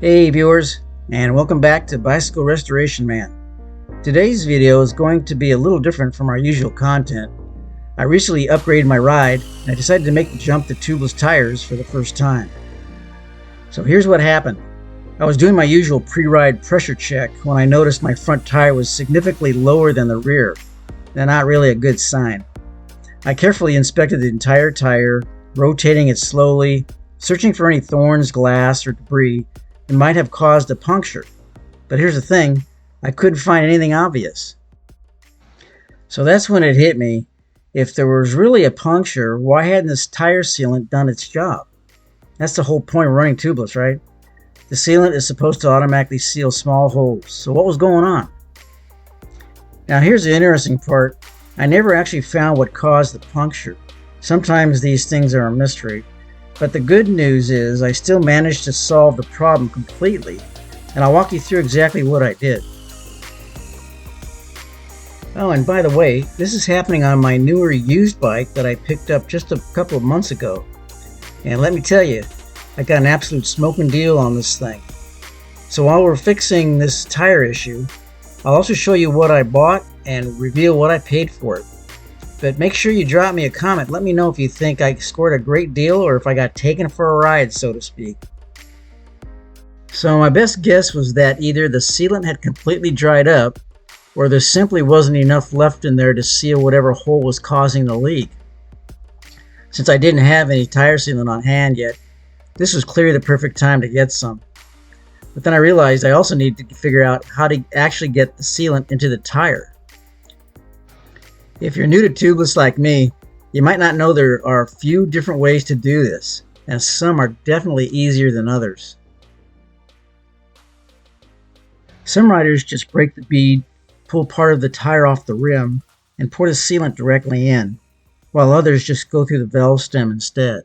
Hey viewers, and welcome back to Bicycle Restoration Man. Today's video is going to be a little different from our usual content. I recently upgraded my ride and I decided to make the jump to tubeless tires for the first time. So here's what happened. I was doing my usual pre-ride pressure check when I noticed my front tire was significantly lower than the rear. Now, not really a good sign. I carefully inspected the entire tire, rotating it slowly, searching for any thorns, glass, or debris that might have caused a puncture. But here's the thing, I couldn't find anything obvious. So that's when it hit me. If there was really a puncture, why hadn't this tire sealant done its job? That's the whole point of running tubeless, right? The sealant is supposed to automatically seal small holes. So what was going on? Now here's the interesting part. I never actually found what caused the puncture. Sometimes these things are a mystery. But the good news is I still managed to solve the problem completely, and I'll walk you through exactly what I did. Oh, and by the way, this is happening on my newer used bike that I picked up just a couple of months ago. And let me tell you, I got an absolute smoking deal on this thing. So while we're fixing this tire issue, I'll also show you what I bought and reveal what I paid for it. But make sure you drop me a comment. Let me know if you think I scored a great deal or if I got taken for a ride, so to speak. So my best guess was that either the sealant had completely dried up or there simply wasn't enough left in there to seal whatever hole was causing the leak. Since I didn't have any tire sealant on hand yet, this was clearly the perfect time to get some. But then I realized I also needed to figure out how to actually get the sealant into the tire. If you're new to tubeless like me, you might not know there are a few different ways to do this, and some are definitely easier than others. Some riders just break the bead, pull part of the tire off the rim, and pour the sealant directly in, while others just go through the valve stem instead.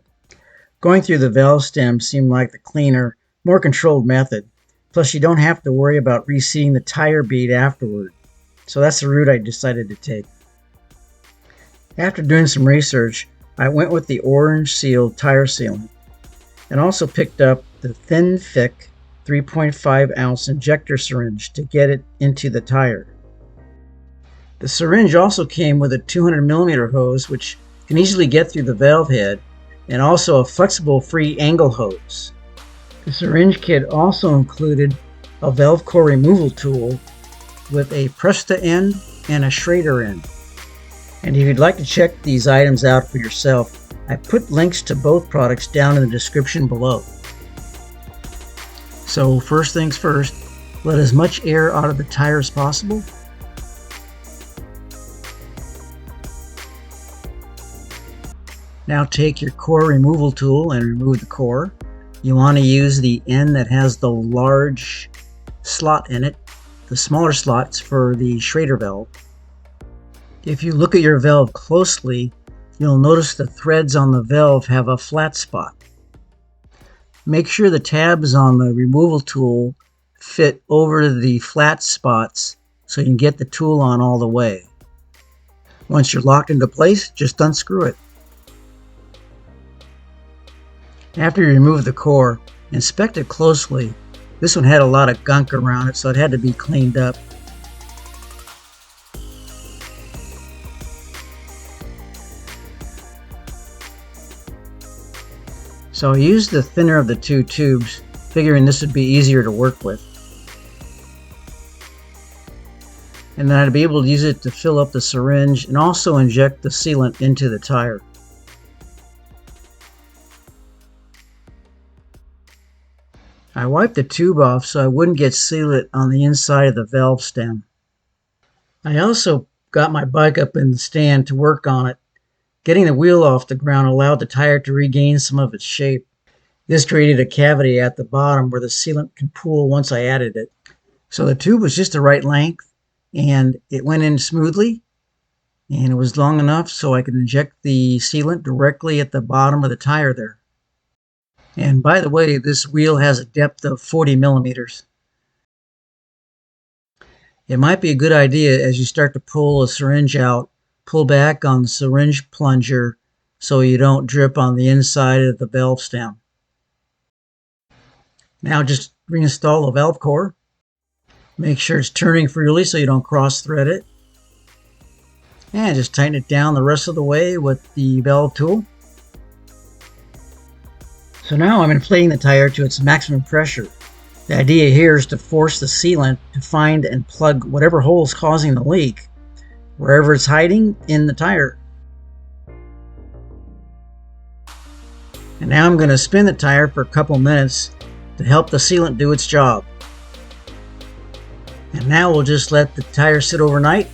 Going through the valve stem seemed like the cleaner, more controlled method, plus you don't have to worry about reseating the tire bead afterward, so that's the route I decided to take. After doing some research, I went with the orange sealed tire sealant and also picked up the thin, thick 3.5 ounce injector syringe to get it into the tire. The syringe also came with a 200 millimeter hose which can easily get through the valve head, and also a flexible free angle hose. The syringe kit also included a valve core removal tool with a press-to end and a schrader end. And if you'd like to check these items out for yourself, I put links to both products down in the description below. So first things first, let as much air out of the tire as possible. Now take your core removal tool and remove the core. You want to use the end that has the large slot in it. The smaller slots for the schrader valve. If you look at your valve closely, you'll notice the threads on the valve have a flat spot. Make sure the tabs on the removal tool fit over the flat spots so you can get the tool on all the way. Once you're locked into place, just unscrew it. After you remove the core, inspect it closely. This one had a lot of gunk around it, so it had to be cleaned up. So I used the thinner of the two tubes, figuring this would be easier to work with. And then I'd be able to use it to fill up the syringe and also inject the sealant into the tire. I wiped the tube off so I wouldn't get sealant on the inside of the valve stem. I also got my bike up in the stand to work on it. Getting the wheel off the ground allowed the tire to regain some of its shape. This created a cavity at the bottom where the sealant can pool once I added it. So the tube was just the right length and it went in smoothly, and it was long enough so I could inject the sealant directly at the bottom of the tire there. And by the way, this wheel has a depth of 40 millimeters. It might be a good idea as you start to pull a syringe out, pull back on the syringe plunger so you don't drip on the inside of the valve stem. Now just reinstall the valve core. Make sure it's turning freely so you don't cross thread it. And just tighten it down the rest of the way with the valve tool. So now I'm inflating the tire to its maximum pressure. The idea here is to force the sealant to find and plug whatever hole is causing the leak, wherever it's hiding in the tire. And now I'm going to spin the tire for a couple minutes to help the sealant do its job. And now we'll just let the tire sit overnight.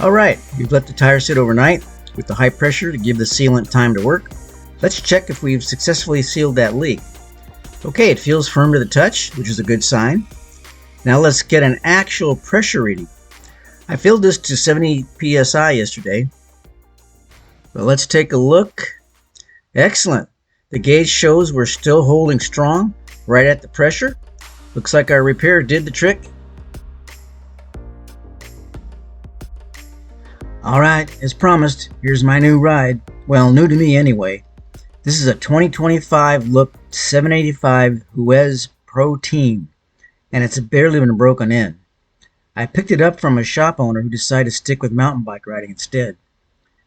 Alright, we've let the tire sit overnight with the high pressure to give the sealant time to work. Let's check if we've successfully sealed that leak. Okay, it feels firm to the touch, which is a good sign. Now let's get an actual pressure reading. I filled this to 70 psi yesterday. But let's take a look. Excellent. The gauge shows we're still holding strong right at the pressure. Looks like our repair did the trick. Alright, as promised, here's my new ride. Well, new to me anyway. This is a 2025 Look 785 Huez Pro Team, and it's barely been broken in. I picked it up from a shop owner who decided to stick with mountain bike riding instead.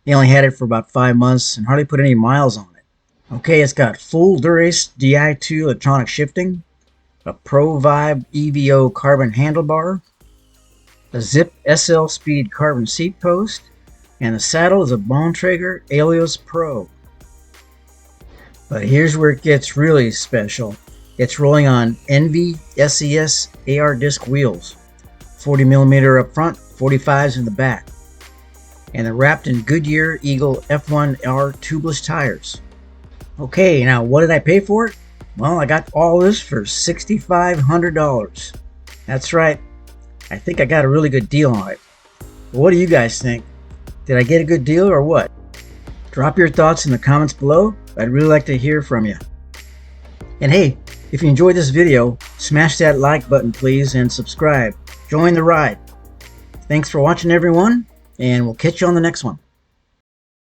He only had it for about 5 months and hardly put any miles on it. Okay, it's got full Dura-Ace Di2 electronic shifting, a Pro Vibe EVO carbon handlebar, a Zip SL Speed carbon seat post, and the saddle is a Bontrager Alios Pro. But here's where it gets really special. It's rolling on Envy SES AR disc wheels, 40mm up front, 45s in the back, and they're wrapped in Goodyear Eagle F1R tubeless tires. Okay, now what did I pay for it? Well, I got all this for $6,500. That's right. I think I got a really good deal on it. But what do you guys think? Did I get a good deal or what? Drop your thoughts in the comments below. I'd really like to hear from you. And hey, if you enjoyed this video, smash that like button please and subscribe. Join the ride. Thanks for watching everyone, and we'll catch you on the next one.